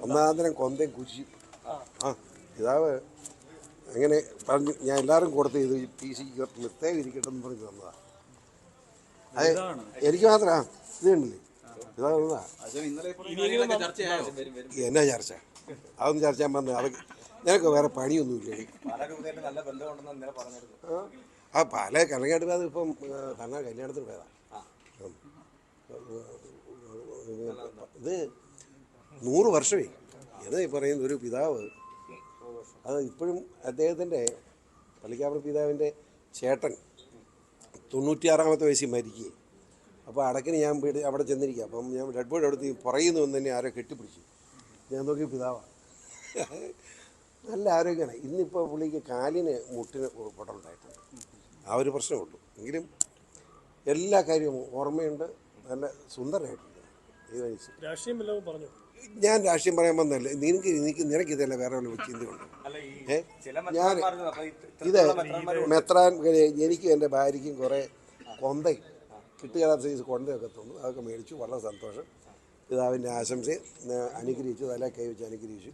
ഒന്നാന്തരം കൊന്തയും കുശി. ആ പിതാവ് അങ്ങനെ പറഞ്ഞു, ഞാൻ എല്ലാവരും കൊടുത്ത് ഇത് പി സിക്ക് പ്രത്യേകം ഇരിക്കട്ടെ എന്ന് പറഞ്ഞ് തന്നതാണ്. അത് എനിക്ക് മാത്രമാ ഇത് കണ്ടില്ലേ, പിതാവ് എന്നാ ചർച്ച, അതൊന്നും ചർച്ച ചെയ്യാൻ വന്നത്. അത് നിനക്ക് വേറെ പണിയൊന്നുമില്ലേ? ആ പല കലങ്ങാട്ട് അത് ഇപ്പം തന്നെ കല്യാണത്തിന് പോയതാ. ഇത് 100 വർഷമേ എന്ന് പറയുന്ന ഒരു പിതാവ്. അത് ഇപ്പോഴും അദ്ദേഹത്തിൻ്റെ പള്ളിക്കാപ്പുറം പിതാവിൻ്റെ ചേട്ടൻ 96-ാമത്തെ വയസ്സിൽ മരിക്കുകയും. അപ്പോൾ അടക്കിന് ഞാൻ അവിടെ ചെന്നിരിക്കുക. അപ്പം ഞാൻ ഡെഡ് ബോഡി എടുത്ത് പുറയുന്നു എന്ന് തന്നെ ആരോ കെട്ടിപ്പിടിച്ചു. ഞാൻ നോക്കി പിതാവാണ്. നല്ല ആരോഗ്യമാണ്. ഇന്നിപ്പോൾ പുള്ളിക്ക് കാലിന് മുട്ടിന് പൊട്ടലുണ്ടായിട്ടുണ്ട്. ആ ഒരു പ്രശ്നമുള്ളൂ. എങ്കിലും എല്ലാ കാര്യവും ഓർമ്മയുണ്ട്. നല്ല സുന്ദരമായിട്ടുണ്ട്. രാഷ്ട്രീയം പറഞ്ഞു. ഞാൻ രാഷ്ട്രീയം പറയാൻ വന്നല്ലേ, നിനക്കിതല്ല വേറെ വല്ല ചിന്തയുണ്ട്. ഞാൻ ഇത് മെത്രാൻ എനിക്കും എൻ്റെ ഭാര്യയ്ക്കും കുറേ കൊന്തയും കിട്ടുകാത്ത സൈസ് കൊന്തയൊക്കെ തോന്നും. അതൊക്കെ മേടിച്ചു. വളരെ സന്തോഷം. പിതാവിൻ്റെ ആശംസയെ അനുഗ്രഹിച്ചു, തല കൈ വെച്ച് അനുഗ്രഹിച്ചു.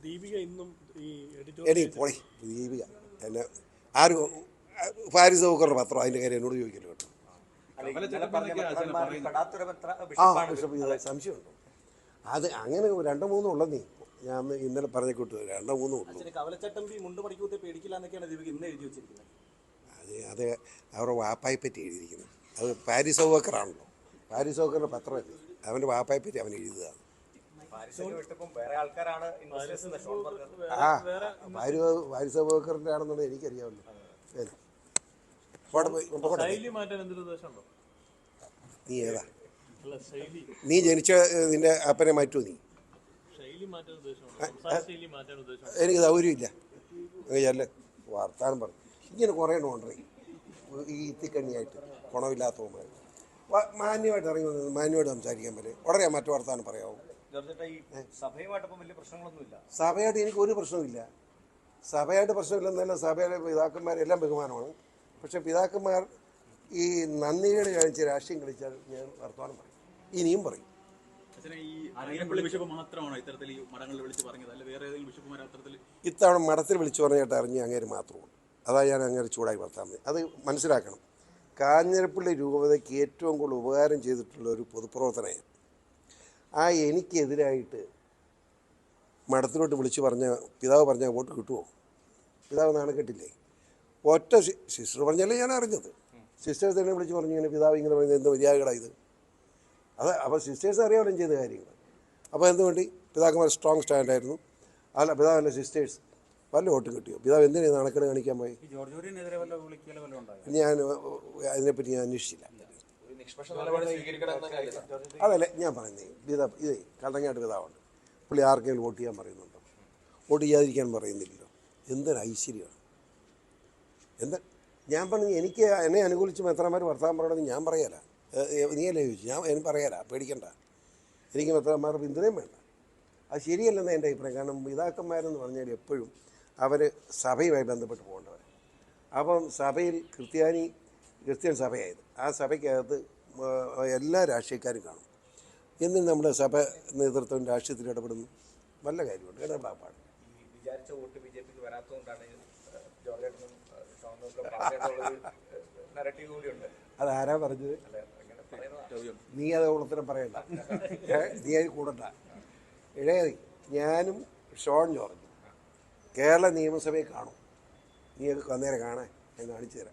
എനിക്ക് പോയി ദീപിക എന്നെ ആരും ഫാരിസ് ബുക്കറുടെ പത്രം അതിൻ്റെ കാര്യം എന്നോട് ചോദിക്കല്ലോ കേട്ടോ. ആ ബിഷപ്പ് സംശയമുണ്ടോ? അത് അങ്ങനെ 2-3 ഉള്ളതേ. ഞാൻ ഇന്നലെ പറഞ്ഞ കൂട്ടു 2-3 ഉള്ളൂ. അത് അവരുടെ വാപ്പായെ പറ്റി എഴുതിയിരിക്കുന്നത്. അത് പാരിസ് ബുക്കറാണല്ലോ. പാരിസ് ബുക്കറിൻ്റെ പത്രമല്ലേ, അവൻ്റെ വാപ്പായെ പറ്റി അവൻ എഴുതുകയാണ്. ആ പാരിസ് ബുക്കറിൻ്റെ ആണെന്നുള്ളത് എനിക്കറിയാമല്ലോ. നീ ഏതാ? നീ ജനിച്ച നിന്റെ അപ്പനെ മാറ്റുമോ? നീ എനിക്ക് സൗകര്യമില്ല. ചെല്ല വർത്താനം പറഞ്ഞു. ഇങ്ങനെ കുറേ ഉണ്ടേ ഈ ഇത്തിക്കണ്ണിയായിട്ട് ഗുണമില്ലാത്തവന്മാർ. മാന്യമായിട്ട് ഇറങ്ങി വന്നത് മാന്യമായിട്ട് സംസാരിക്കാൻ പറ്റും. ഉടനെ മറ്റു വർത്താനം പറയാവും. സഭയായിട്ട് എനിക്ക് ഒരു പ്രശ്നമില്ല. സഭയായിട്ട് പ്രശ്നമില്ലെന്നല്ല. സഭയിലെ പിതാക്കന്മാരെല്ലാം ബഹുമാനമാണ്. പക്ഷെ പിതാക്കന്മാർ ഈ നന്ദികേട് കാണിച്ച് രാഷ്ട്രീയം കളിച്ചാൽ ഞാൻ വർത്തമാനം പറയും, ഇനിയും പറയും. ഇത്തവണ മഠത്തിൽ വിളിച്ചു പറഞ്ഞിട്ട് അറിഞ്ഞ് അങ്ങേര് മാത്രമാണ്. അതാ ഞാൻ അങ്ങേര് ചൂടായി വർത്താൻ. അത് മനസ്സിലാക്കണം. കാഞ്ഞിരപ്പള്ളി രൂപതയ്ക്ക് ഏറ്റവും കൂടുതൽ ഉപകാരം ചെയ്തിട്ടുള്ള ഒരു പൊതുപ്രവർത്തനമാണ്. ആ എനിക്കെതിരായിട്ട് മഠത്തിലോട്ട് വിളിച്ചു പറഞ്ഞ പിതാവ് പറഞ്ഞാൽ വോട്ട് കിട്ടുമോ? പിതാവ് നാണക്കെട്ടില്ലേ? ഒറ്റ സിസ്റ്റർ പറഞ്ഞാലേ ഞാൻ അറിഞ്ഞത്. സിസ്റ്റേഴ്സ് തന്നെ വിളിച്ച് പറഞ്ഞു ഇങ്ങനെ പിതാവ് ഇങ്ങനെ പറയുന്നത് എന്ത് മര്യാദകളാണ് ഇത്. അത് അപ്പോൾ സിസ്റ്റേഴ്സ് അറിയാമല്ലോ ചെയ്ത കാര്യങ്ങൾ. അപ്പോൾ എന്തുവേണ്ടി പിതാക്കന്മാർ സ്ട്രോങ് സ്റ്റാൻഡായിരുന്നു. അല്ല പിതാവല്ല സിസ്റ്റേഴ്സ് വല്ല വോട്ട് കിട്ടിയോ? പിതാവ് എന്തിനാണ് നാണക്കേട് കാണിക്കാൻ പോയി? ഞാൻ അതിനെപ്പറ്റി ഞാൻ അന്വേഷിച്ചില്ല. അതല്ലേ ഞാൻ പറയുന്നത്. പിതാവ് ഇതേ കള്ളങ്ങാട്ട് പിതാവുണ്ട്. പുള്ളി ആർക്കെങ്കിലും വോട്ട് ചെയ്യാൻ പറയുന്നുണ്ടോ? വോട്ട് ചെയ്യാതിരിക്കാൻ പറയുന്നില്ലല്ലോ. എന്തൊരു ഐശ്വര്യമാണ്. എന്താ ഞാൻ പറഞ്ഞു, എനിക്ക് എന്നെ അനുകൂലിച്ച് മെത്രാന്മാർ വർത്താനം പറയണമെന്ന് ഞാൻ പറയാല. നീയല്ലേ ചോദിച്ചു? എനിക്ക് പറയാല, പേടിക്കണ്ട. എനിക്ക് മെത്രാന്മാരുടെ പിന്തുണയും വേണ്ട. അത് ശരിയല്ലെന്ന് എൻ്റെ അഭിപ്രായം. കാരണം പിതാക്കന്മാരെന്ന് പറഞ്ഞാൽ എപ്പോഴും അവർ സഭയുമായി ബന്ധപ്പെട്ട് പോകേണ്ടവർ. അപ്പം സഭയിൽ ക്രിസ്ത്യൻ സഭയായത്. ആ സഭയ്ക്കകത്ത് എല്ലാ രാഷ്ട്രീയക്കാരും കാണും. എന്നും നമ്മുടെ സഭ നേതൃത്വം രാഷ്ട്രീയത്തിൽ ഇടപെടുന്നു. നല്ല കാര്യമുണ്ട്, ഇടപെടാൻ അതാരാ പറഞ്ഞത്? നീ അത് ഉള്ളത്തരം പറയണ്ട. നീ അത് കൂടണ്ട. ഇടയതി ഞാനും ഷോൺ ജോർജ് കേരള നിയമസഭയെ കാണും. നീ അത് അന്നേരം കാണാൻ ഞാൻ കാണിച്ചു തരാം.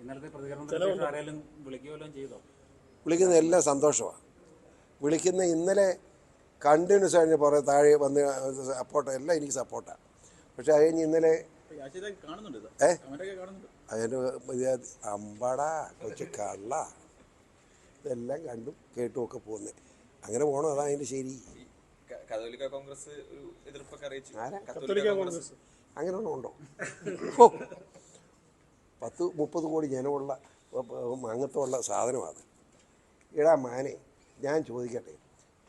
വിളിക്കുന്ന എല്ലാം സന്തോഷമാണ്. വിളിക്കുന്ന ഇന്നലെ കണ്ടിന്യൂസ് ആയിട്ട് പുറകെ താഴെ വന്ന് സപ്പോർട്ട് എല്ലാം എനിക്ക് സപ്പോർട്ടാണ്. പക്ഷെ അത് കഴിഞ്ഞ് ഇന്നലെ അതിൻ്റെ അമ്പടാ കൊച്ചു കള്ള ഇതെല്ലാം കണ്ടും കേട്ടും ഒക്കെ പോകുന്നത്. അങ്ങനെ പോകണം. അതാ അതിൻ്റെ ശരി. അങ്ങനെ ഒന്നും ഉണ്ടോ? 10-30 കോടി ജനമുള്ള അംഗത്വമുള്ള സാധനമാണ്. ഇടാ മാനെ, ഞാൻ ചോദിക്കട്ടെ,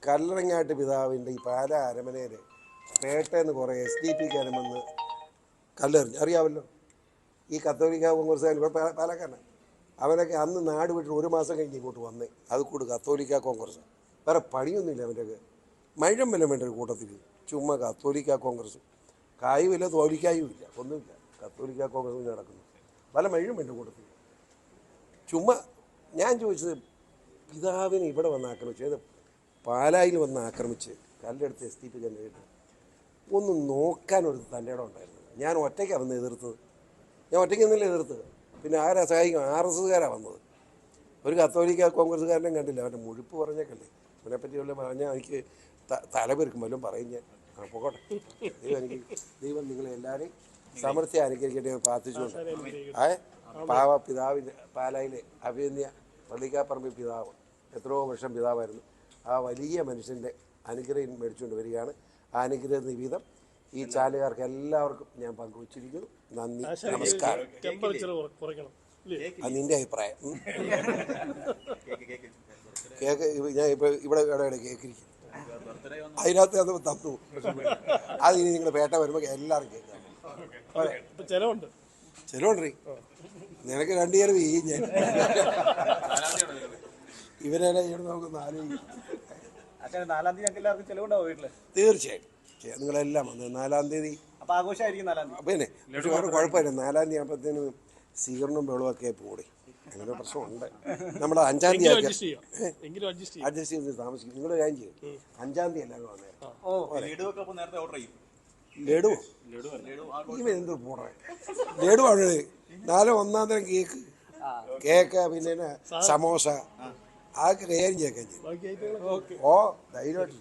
കല്ലറങ്ങാട്ട് പിതാവിൻ്റെ ഈ പാലാ അരമനയിൽ പേട്ടേന്ന് കുറേ SDP-ക്കാരും വന്ന് കല്ലെറിഞ്ഞു, അറിയാമല്ലോ. ഈ കത്തോലിക്ക കോൺഗ്രസ്സുകാർ പാലക്കാരനാണ്. അവനൊക്കെ അന്ന് നാട് വിട്ട് 1 മാസം കഴിഞ്ഞ് ഇങ്ങോട്ട് വന്നേ. അത് കൂട് കത്തോലിക്ക കോൺഗ്രസ് വേറെ പണിയൊന്നുമില്ല അവൻ്റെയൊക്കെ മഴം വല്ല വേണ്ട ഒരു കൂട്ടത്തിൽ ചുമ്മാ കത്തോലിക്ക കോൺഗ്രസ് കായുമില്ല തോലിക്കായുമില്ല ഒന്നുമില്ല കത്തോലിക്ക കോൺഗ്രസ് നടക്കുന്നു പല മഴയും വേണ്ട കൂട്ടത്തിൽ ചുമ്മാ ഞാൻ ചോദിച്ചത് പിതാവിനെ ഇവിടെ വന്ന് ആക്രമിച്ചു ഏത് പാലായിൽ വന്ന് ആക്രമിച്ച് കല്ലെടുത്ത് STP ജനറേറ്റ് ഒന്ന് നോക്കാനൊരു തൻ്റെ ഇടം ഉണ്ടായിരുന്നു. ഞാൻ ഒറ്റയ്ക്കാണ് വന്ന് എതിർത്തത്. ഞാൻ ഒറ്റയ്ക്ക് നിന്നല്ലേ എതിർത്തത്. പിന്നെ ആരാ സഹായിക്കും? RSSകാരാണ് വന്നത്. ഒരു കത്തോലിക്ക കോൺഗ്രസ്സുകാരനെ കണ്ടില്ല. അവൻ്റെ മുഴുപ്പ് പറഞ്ഞേക്കല്ലേ. അവനെപ്പറ്റി വല്ലതും പറഞ്ഞാൽ എനിക്ക് തലപെരുക്കും വല്ലതും പറയും ഞാൻ. പോകട്ടെ. ദൈവം നിങ്ങളെല്ലാവരെയും സമൃദ്ധി അനുകരിക്കട്ടെ എന്ന് പ്രാർത്ഥിച്ചുകൊണ്ട് പാവ പിതാവിൻ്റെ പാലായിലെ അഭിനന്യ പള്ളിക്കാപ്പറമ്പിൽ പിതാവ് എത്രയോ വർഷം പിതാവായിരുന്നു. ആ വലിയ മനുഷ്യൻ്റെ അനുഗ്രഹം മേടിച്ചുകൊണ്ട് വരികയാണ്. ആ അനുഗ്രഹ നിവേദം ഈ ചാലുകാർക്ക് എല്ലാവർക്കും ഞാൻ പങ്കുവച്ചിരിക്കുന്നു. നന്ദി, നമസ്കാരം. അത് നിൻ്റെ അഭിപ്രായം. കേക്ക് ഞാൻ ഇപ്പോൾ ഇവിടെ കേക്കിരിക്കും. അതിനകത്ത് അത് തന്നു. അത് ഇനി നിങ്ങൾ പേട്ട വരുമ്പോൾ എല്ലാവരും കേൾക്കാം. ചിലവുണ്ട്. നിനക്ക് 2 ചിലവ് ചെയ്യും ഞാൻ. ഇവരെല്ലാം ഇവിടെ നമുക്ക് 4 തീർച്ചയായിട്ടും നിങ്ങളെല്ലാം വന്ന് 4-ാം തീയതി പിന്നെ പക്ഷെ വേറെ കുഴപ്പമില്ല. 4-ാം തീയതി ആകുമ്പോഴത്തേന് സ്വീകരണവും വെള്ളമൊക്കെ പോടി അങ്ങനെ പ്രശ്നമുണ്ട്. നമ്മൾ 5-ാം തീയതി അഡ്ജസ്റ്റ് ചെയ്ത് താമസിക്കും. നിങ്ങൾ കാര്യം ചെയ്യും 5-ാം തീയതി എല്ലാവരും വന്നേരം ലഡു ഇവൻ എന്ത് പോണേ ലഡു ആണ് 1-ാം തരം കേക്ക് പിന്നെ സമോസ ആൾക്ക് കൈകാര്യം ചെയ്യാൻ ചെയ്യും. ഓ ധൈര്യമായിട്ട്